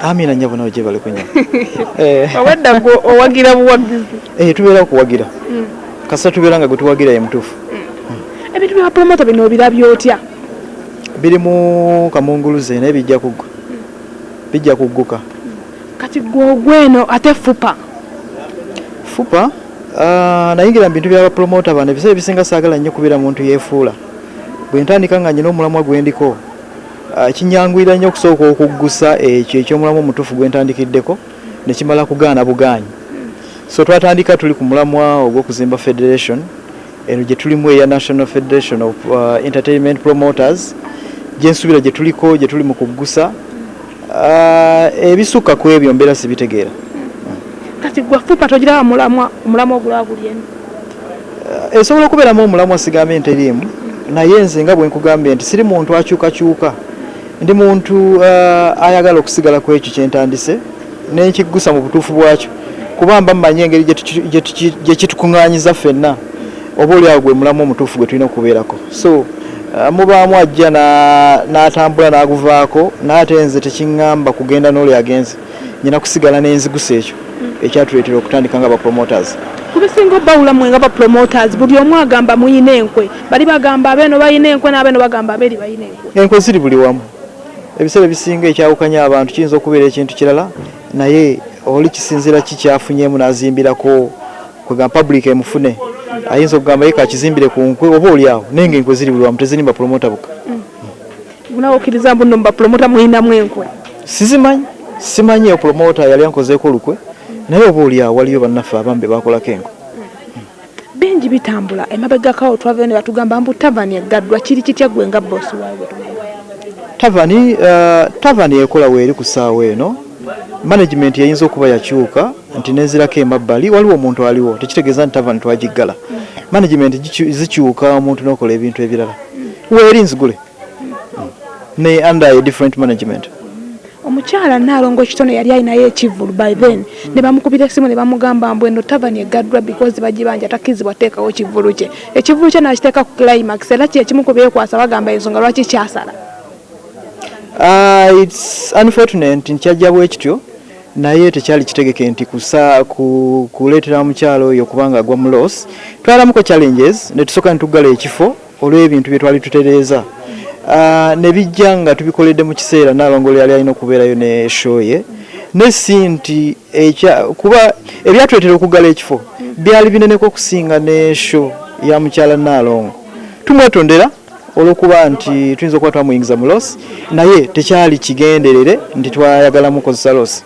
Amina nyabo nawe jebale kunya. Wadda go owagira buwagizi. Tubeera kuwagira. Kasa tubeera nga gutuwagira ye mutufu. Ebintu bya promoter bino birabyo otya? Biri mu kamunguluze ne bijja kugwa. Bijja kugguka. Kati gweno ate fupa. Fupa nayingira bintu bya promoter bana bise bisinga sagala nnyo kubira muntu yefuula. Bwe ntandika nga nyina omulamwa gwendiko. Kinyangwira nnyo okusooka okuggusa ekyo eky'omulamu omutuufu gwe ntandikiddeko ne kimala kugaana bugaanyi. So twatandika tuli ku mulamwa ogw'okuzimba federation eno gye tulimu eya National Federation of Entertainment Promoters gye nsuubira gye tuliko gye tuli mu kuggusa ebisukka ku ebyo mbeera sibitegeera. Kati gwe fupa togira mulamwa ogulagulyen? Esobola okubeeramu omulamwa sigambe nteriimu naye nze nga bwe nkugambye nti siri muntu akyukakyuka. Ndi muntu ayagala okusigala ku ekyo kyentandise n'ekiggusa mu butuufu bwakyo kuba mba mmanyi engeri gye kitukuŋŋaanyiza ffenna oba oli awo gwe mulamu omutuufu gwe tulina okubeerako. So mubaamu ajja n'atambula n'aguvaako n'ate nze tekiŋŋamba kugenda n'oli agenze nyina kusigala n'enzigusa ekyo ekyatuleetera okutandika nga bapromoters. Kubisinga bawula mwe nga bapromoters buli omu agamba muyina enkwe bali bagamba abeeno bayina enkwe n'abeeno bagamba abeeri bayina enkwe. Enkwe ziri buli wamu. Ebiseera ebisinga ekyawukanya abantu kiyinza okubeera ekintu kirala naye oli kisinziira kikyafunyeemu n'azimbirako kwega public emufune ayinza okugamba ye kakizimbire ku nkwe oba oli awo naye ng'enkwe ziri buli wamu teziri bapromota buka. Munawo okkiriza mbu nno bapromota muyinamu enkwe? Simanyi opromota yali ankozeeko olukwe naye oba oli awo waliyo bannaffe abamu be bakolako enkwe. Bingi bitambula emabegakawo twavayo ne batugamba mbu tavani eggaddwa kiri kitya gwe nga boosi waawe? Tavani ekola weeri ku ssaawa eno management yayinza okuba yakyuka nti nezirako emabbali waliwo omuntu aliwo tekitegeeza nti tavani twagiggala. Management zikyuka omuntu n'okola ebintu ebirala weeri nzigule ne under a different management. Omukyala Nalongo Kitono yali ayinayo ekivvulu by then ne bamukubira essimu ne bamugamba mbu eno tavani eggaddwa because bagibanja takkizibwa teekawo ekivvulu kye. Ekivvulu kye n'akiteeka ku climax era kyekimu ku byekwasa bagamba ensonga lwaki kyasala. It's unfortunate nkyajja bwe kityo naye tekyali kitegeke nti kuleetera omukyalo oyo kubanga agwa mu loss. Twalamuko challenges ne tusooka ne tuggala ekifo olw'ebintu bye twali tutereeza. Ne bijja nga tubikoledde mu kiseera Nalongo yali alina okubeerayo ne show ye ne si nti kuba ebyatuleetera okuggala ekifo byali bineneko okusinga ne show ya mukyala Nalongo. Tumwetondera olwokuba nti tuyinza okuba twamuyingiza mu loss naye tekyali kigenderere nti twayagala mukozesa loss.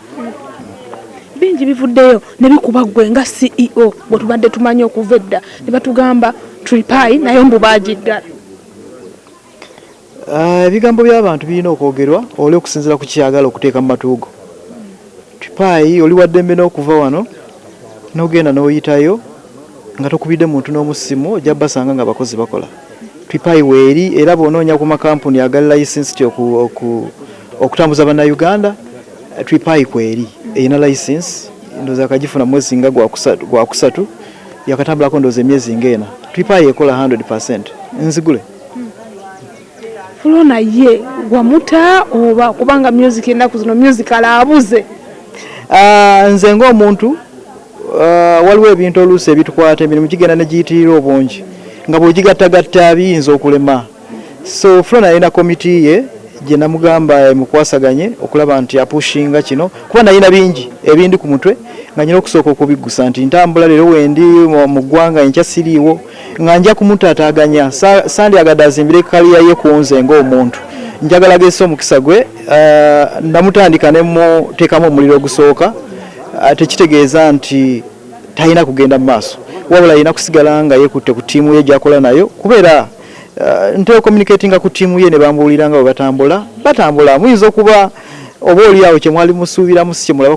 Bingi bivuddeyo ne bikuba ggwe nga CEO bwe tubadde tumanyi okuva edda ne batugamba Tripai naye mbu baagiggala. Ebigambo by'abantu birina okwogerwa oli okusinziira ku kyagala okuteeka mu matuugo. Tripai oli waddembe n'okuva wano n'ogenda n'oyitayo nga tokubidde muntu n'omusimu ojja basanga nga abakozi bakola. Tripai weeri era bw'onoonya ku makampuni agali license okutambuza bannayuganda Tripai kweri eyina license ndowooza akagifuna mwezi nga gwa kusatu yakatambulako ndowooza emyezi ng'ena. Tripai ekola 100% nzigule. Flona ye wamuta oba kubanga music ennaku zino musical abuze? Nze ng'omuntu waliwo ebintu oluusi ebitukwata emirimu gigenda ne giyitirira obungi nga bw'ogigattagatta biyinza okulema. So Flona yalina komiti ye gye namugamba emukwasaganye okulaba nti apushinga kino kuba nalina bingi ebindi ku mutwe nga nyina okusooka okubiggusa nti ntambula leero wendi mu ggwanga enkya siriiwo nga nja kumutaataaganya sandyagadde azimbire kaliya ye ku nze ng'omuntu njagala gesa omukisa gwe namutandika ne muteekamu omuliro ogusooka tekitegeeza nti talina kugenda mu maaso wabula alina kusigala nga yeekutte ku ttiimu ye gy'akola nayo kubeera ntera communicatinga ku ttiimu ye ne bambuulira nga bwe batambula muyinza okuba oba oli awo kye mwali musuubiramu si kye mulaba